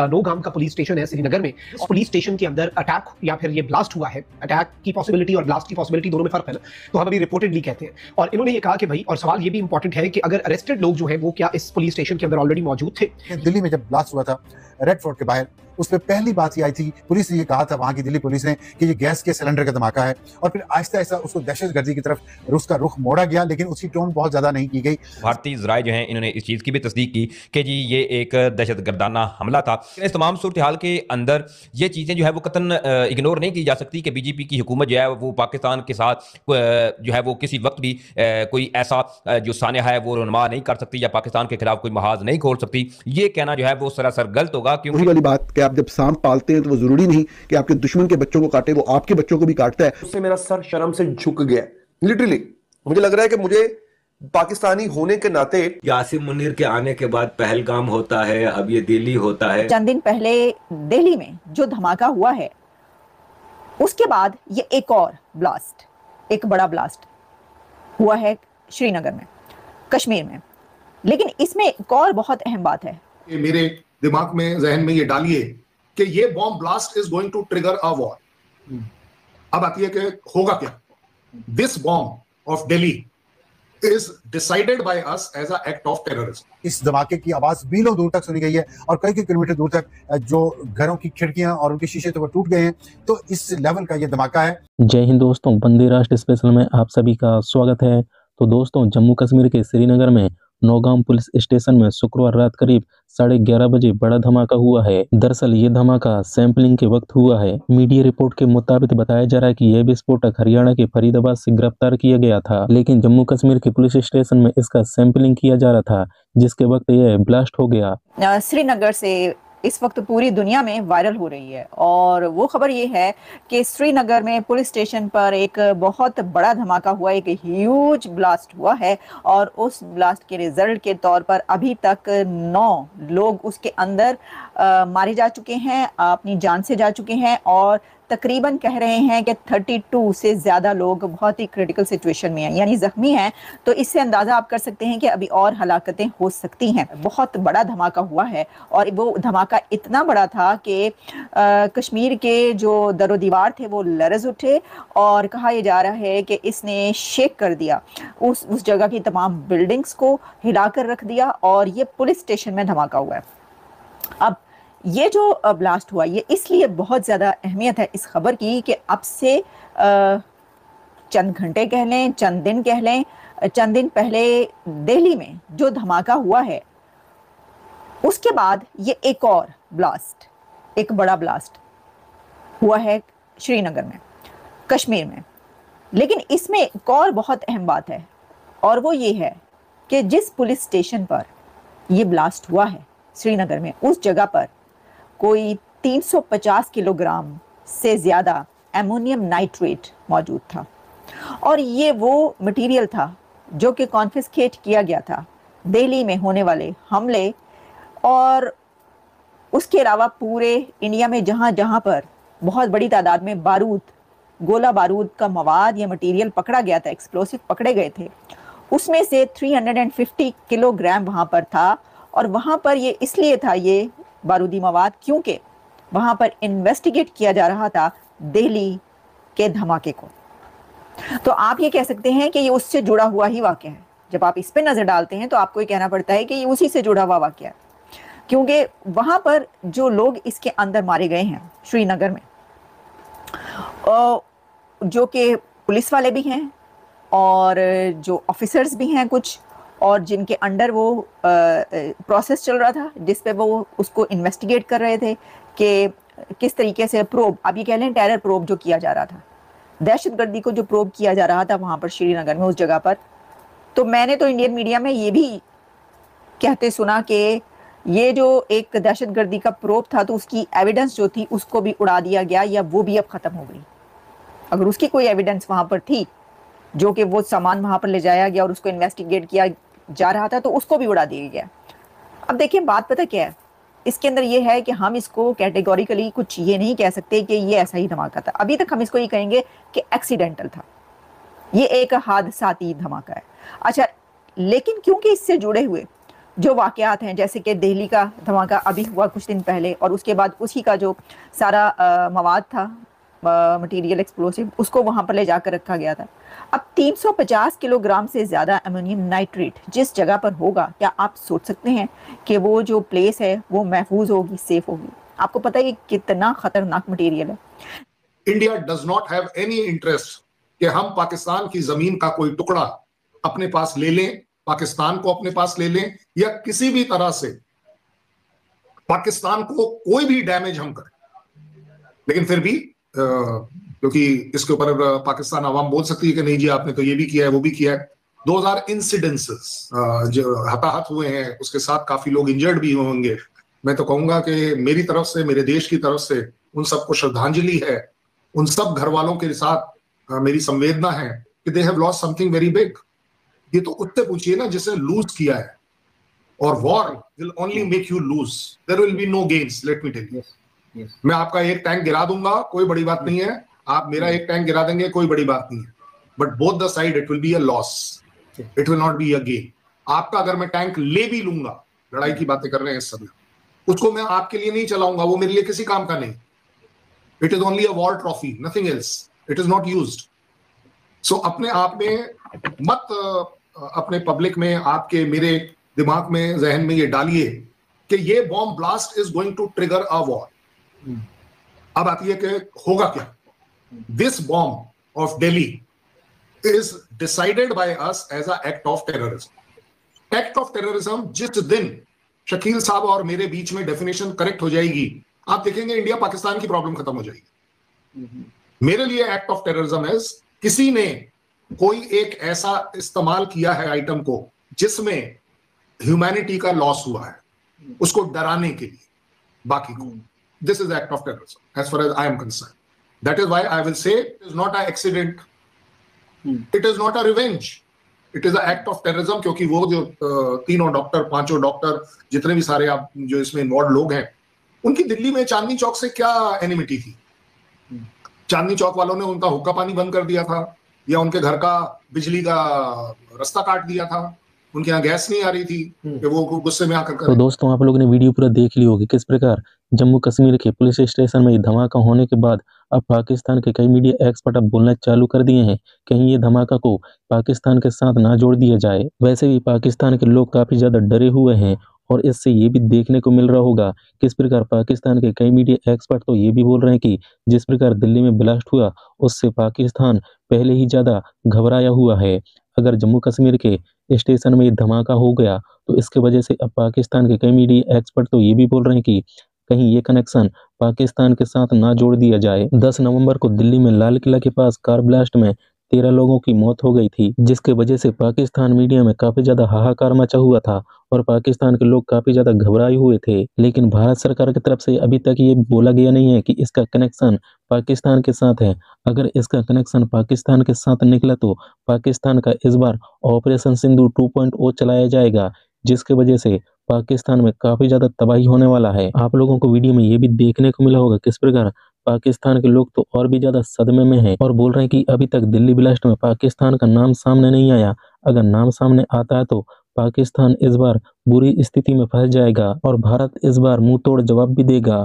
नौगाम का police station है श्रीनगर में। उस पुलिस स्टेशन के अंदर अटैक या फिर ये ब्लास्ट हुआ है। अटैक की पॉसिबिलिटी और ब्लास्ट की पॉसिबिलिटी दोनों में फर्क है ना, तो हम अभी रिपोर्टेडली कहते हैं। और इन्होंने ये कहा कि भाई, और सवाल ये भी इंपॉर्टेंट है कि अगर अरेस्टेड लोग जो हैं वो क्या इस पुलिस स्टेशन के अंदर ऑलरेडी मौजूद थे। दिल्ली में जब ब्लास्ट हुआ था रेड फोर्ट के बाहर, उस पर पहली बात ये आई थी, पुलिस ने ये कहा था, वहां की दिल्ली पुलिस ने, कि ये गैस के सिलेंडर का धमाका है। और फिर आहिस्ता आहिस्ता उसको दहशतगर्दी की तरफ उसका रुख मोड़ा गया, लेकिन उसकी टोन बहुत ज्यादा नहीं की गई। भारतीय जराये जो हैं इन्होंने इस चीज़ की भी तस्दीक की कि जी ये एक दहशतगर्दाना हमला था। इस तमाम सूरत हाल के अंदर ये चीज़ें जो है वो कतन इग्नोर नहीं की जा सकती कि बीजेपी की हुकूमत जो है वो पाकिस्तान के साथ जो है वो किसी वक्त भी कोई ऐसा जो सानिया है वो रुनमा नहीं कर सकती या पाकिस्तान के खिलाफ कोई महाज नहीं खोल सकती। ये कहना जो है वो सरासर गलत होगा। वही वाली बात कि आप जब सांप पालते हैं तो वो जरूरी नहीं कि आपके दुश्मन के बच्चों को काटे, वो आपके बच्चों को भी काटता है। उससे मेरा सर शर्म से झुक गया। लिटरली मुझे लग रहा है कि मुझे पाकिस्तानी होने के नाते, यासिन मुनीर के आने के बाद पहलगाम होता है, अब ये दिल्ली होता है। चंद दिन पहले दिल्ली में जो धमाका हुआ है, उसके बाद ये एक और ब्लास्ट, एक बड़ा ब्लास्ट हुआ है श्रीनगर में, कश्मीर में। लेकिन इसमें एक और बहुत अहम बात है। मेरे दिमाग में, जहन में ये डालिए कि ये bomb blast is going to trigger a war. अब आती है कि होगा क्या। This bomb of Delhi is decided by us as a act of terrorism. इस धमाके की आवाज मीलों दूर तक सुनी गई है और कई किलोमीटर दूर तक जो घरों की खिड़कियां और उनके शीशे तो टूट गए हैं। तो इस लेवल का ये धमाका है। जय हिंद दोस्तों, वंदे राष्ट्र स्पेशल में आप सभी का स्वागत है। तो दोस्तों, जम्मू कश्मीर के श्रीनगर में नौगाम पुलिस स्टेशन में शुक्रवार रात करीब 11:30 बजे बड़ा धमाका हुआ है। दरअसल ये धमाका सैंपलिंग के वक्त हुआ है। मीडिया रिपोर्ट के मुताबिक बताया जा रहा है कि यह विस्फोटक हरियाणा के फरीदाबाद से गिरफ्तार किया गया था, लेकिन जम्मू कश्मीर के पुलिस स्टेशन में इसका सैंपलिंग किया जा रहा था, जिसके वक्त यह ब्लास्ट हो गया। श्रीनगर से इस वक्त पूरी दुनिया में वायरल हो रही है और वो खबर ये है कि श्रीनगर में पुलिस स्टेशन पर एक बहुत बड़ा धमाका हुआ, एक ह्यूज ब्लास्ट हुआ है। और उस ब्लास्ट के रिजल्ट के तौर पर अभी तक 9 लोग उसके अंदर मारे जा चुके हैं, अपनी जान से जा चुके हैं। और तकरीबन कह रहे हैं कि 32 से ज़्यादा लोग बहुत ही क्रिटिकल सिचुएशन में हैं, यानी ज़ख्मी हैं। तो इससे अंदाज़ा आप कर सकते हैं कि अभी और हलाकतें हो सकती हैं। बहुत बड़ा धमाका हुआ है और वो धमाका इतना बड़ा था कि कश्मीर के जो दरो दीवार थे वो लरज़ उठे और कहा यह जा रहा है कि इसने शेक कर दिया, उस जगह की तमाम बिल्डिंग्स को हिला कर रख दिया। और ये पुलिस स्टेशन में धमाका हुआ है। अब ये जो ब्लास्ट हुआ, ये इसलिए बहुत ज़्यादा अहमियत है इस खबर की कि अब से चंद घंटे कह लें, चंद दिन कह लें, चंद दिन पहले दिल्ली में जो धमाका हुआ है, उसके बाद ये एक और ब्लास्ट, एक बड़ा ब्लास्ट हुआ है श्रीनगर में, कश्मीर में। लेकिन इसमें एक और बहुत अहम बात है और वो ये है कि जिस पुलिस स्टेशन पर ये ब्लास्ट हुआ है श्रीनगर में, उस जगह पर कोई 350 किलोग्राम से ज़्यादा एमोनियम नाइट्रेट मौजूद था। और ये वो मटेरियल था जो कि कॉन्फिस्केट किया गया था दिल्ली में होने वाले हमले और उसके अलावा पूरे इंडिया में जहाँ जहाँ पर बहुत बड़ी तादाद में बारूद, गोला बारूद का मवाद या मटेरियल पकड़ा गया था, एक्सप्लोसिव पकड़े गए थे, उसमें से 350 किलोग्राम वहाँ पर था। और वहाँ पर ये इसलिए था ये बारूदी मवाद क्योंकि वहाँ पर इन्वेस्टिगेट किया जा रहा था दिल्ली के धमाके को। तो आप ये कह सकते हैं कि ये उससे जुड़ा हुआ ही वाक़या है। जब आप इस पे नज़र डालते हैं तो आपको ये कहना पड़ता है कि ये उसी से जुड़ा हुआ वाक़या है, क्योंकि वहाँ पर जो लोग इसके अंदर मारे गए हैं श्रीनगर में, जो कि पुलिस वाले भी हैं और जो ऑफिसर्स भी हैं कुछ, और जिनके अंडर वो प्रोसेस चल रहा था जिस पे वो उसको इन्वेस्टिगेट कर रहे थे कि किस तरीके से प्रोब, आप ये कह लें टेरर प्रोब जो किया जा रहा था, दहशतगर्दी को जो प्रोब किया जा रहा था वहाँ पर श्रीनगर में, उस जगह पर। तो मैंने तो इंडियन मीडिया में ये भी कहते सुना कि ये जो एक दहशतगर्दी का प्रोब था तो उसकी एविडेंस जो थी उसको भी उड़ा दिया गया या वो भी अब ख़त्म हो गई। अगर उसकी कोई एविडेंस वहाँ पर थी जो कि वो सामान वहाँ पर ले जाया गया और उसको इन्वेस्टिगेट किया जा रहा था तो उसको भी उड़ा दिया गया। अब देखिए बात पता क्या है, इसके अंदर ये है कि हम इसको कैटेगोरिकली कुछ ये नहीं कह सकते कि ये ऐसा ही धमाका था। अभी तक हम इसको ये कहेंगे कि एक्सीडेंटल था, ये एक हादसाती धमाका है। अच्छा, लेकिन क्योंकि इससे जुड़े हुए जो वाक़यात हैं, जैसे कि दिल्ली का धमाका अभी हुआ कुछ दिन पहले, और उसके बाद उसी का जो सारा मवाद था, मटेरियल एक्सप्लोसिव, उसको वहाँ पर ले जाकर रखा गया था। अब 350 किलोग्राम से ज़्यादा अमोनियम नाइट्रेट जिस जगह पर होगा, क्या आप सोच सकते हैं कि वो जो प्लेस है वो महफूज होगी, सेफ होगी? आपको पता है ये कितना खतरनाक मटेरियल है। India does not have any interest कि हम पाकिस्तान की जमीन का कोई टुकड़ा अपने पास ले लें, पाकिस्तान को अपने पास ले लें, या किसी भी तरह से पाकिस्तान को कोई भी डैमेज हम करें। लेकिन फिर भी क्योंकि इसके ऊपर पाकिस्तान आवाम बोल सकती है कि नहीं जी आपने तो ये भी किया है, वो भी किया है। 2000 इंसिडेंसेस जो हताहत हुए हैं, उसके साथ काफी लोग इंजर्ड भी होंगे। मैं तो कहूंगा कि मेरी तरफ से, मेरे देश की तरफ से उन सबको श्रद्धांजलि है। उन सब घर वालों के साथ मेरी संवेदना है कि they have lost something very big. ये तो उत्ते पूछिए ना जिसे लूज किया है, और war will only make you lose, there will be no gains, let me tell you. मैं आपका एक टैंक गिरा दूंगा, कोई बड़ी बात नहीं है, आप मेरा एक टैंक गिरा देंगे, कोई बड़ी बात नहीं है, but both the side it will be a loss, it will not be a gain. आपका अगर मैं टैंक ले भी लूंगा, लड़ाई की बातें कर रहे हैं इस समय, उसको मैं आपके लिए नहीं चलाऊंगा, वो मेरे लिए किसी काम का नहीं। It is only a war trophy, nothing else, it is not used. So अपने आप में मत अपने पब्लिक में, आपके मेरे दिमाग में, जहन में ये डालिए कि ये bomb blast is going to trigger a war. अब आती है कि होगा क्या। This bomb of Delhi is decided by us as a act of terrorism. Act of terrorism जिस दिन शकील साहब और मेरे बीच में डेफिनेशन करेक्ट हो जाएगी, आप देखेंगे इंडिया पाकिस्तान की प्रॉब्लम खत्म हो जाएगी। मेरे लिए एक्ट ऑफ टेररिज्म इज किसी ने कोई एक ऐसा इस्तेमाल किया है आइटम को जिसमें ह्यूमैनिटी का लॉस हुआ है, उसको डराने के लिए बाकी को। This is act of terrorism, as far as I am concerned. That is why I will say it is not an accident. It is not a revenge. It is an act of terrorism, क्योंकि वो जो तीनों doctor, पांचों doctor, जितने भी सारे आप जो इसमें इन्वॉल्व लोग हैं, उनकी दिल्ली में चांदनी चौक से क्या एनिमिटी थी? चांदनी चौक वालों ने उनका हुक्का पानी बंद कर दिया था, या उनके घर का बिजली का रास्ता काट दिया था, उनके यहाँ गैस नहीं आ रही थी कि वो गुस्से में आकर। तो दोस्तों, आप लोगों ने वीडियो पूरा देख ली होगी किस प्रकार जम्मू कश्मीर के पुलिस स्टेशन में धमाका होने के बाद अब पाकिस्तान के कई मीडिया एक्सपर्ट अब बोलना चालू कर दिए हैं, कहीं ये धमाका को पाकिस्तान के साथ ना जोड़ दिया जाए। वैसे भी पाकिस्तान के लोग काफी ज्यादा डरे हुए हैं, और इससे ये भी देखने को मिल रहा होगा किस प्रकार पाकिस्तान के कई मीडिया एक्सपर्ट तो ये भी बोल रहे हैं कि जिस प्रकार दिल्ली में ब्लास्ट हुआ उससे पाकिस्तान पहले ही ज्यादा घबराया हुआ है। अगर जम्मू कश्मीर के स्टेशन में ये धमाका हो गया तो इसके वजह से अब पाकिस्तान के कई मीडिया एक्सपर्ट तो ये भी बोल रहे हैं कि कहीं ये कनेक्शन पाकिस्तान के साथ ना जोड़ दिया जाए। 10 नवंबर को दिल्ली में लाल किला के पास कार ब्लास्ट में 13 लोगों की मौत हो गई थी, जिसके वजह से पाकिस्तान मीडिया में काफी ज्यादा हाहाकार मचा हुआ था और पाकिस्तान के लोग काफी ज्यादा घबराए हुए थे। लेकिन भारत सरकार की तरफ से अभी तक ये बोला गया नहीं है कि इसका कनेक्शन पाकिस्तान के साथ है। अगर इसका कनेक्शन पाकिस्तान के साथ निकला तो पाकिस्तान का इस बार ऑपरेशन सिंधु 2.0 चलाया जाएगा, जिसके वजह से पाकिस्तान में काफी ज्यादा तबाही होने वाला है। आप लोगों को वीडियो में ये भी देखने को मिला होगा किस प्रकार पाकिस्तान के लोग तो और भी ज्यादा सदमे में हैं और बोल रहे हैं कि अभी तक दिल्ली ब्लास्ट में पाकिस्तान का नाम सामने नहीं आया। अगर नाम सामने आता है तो पाकिस्तान इस बार बुरी स्थिति में फंस जाएगा और भारत इस बार मुंह तोड़ जवाब भी देगा।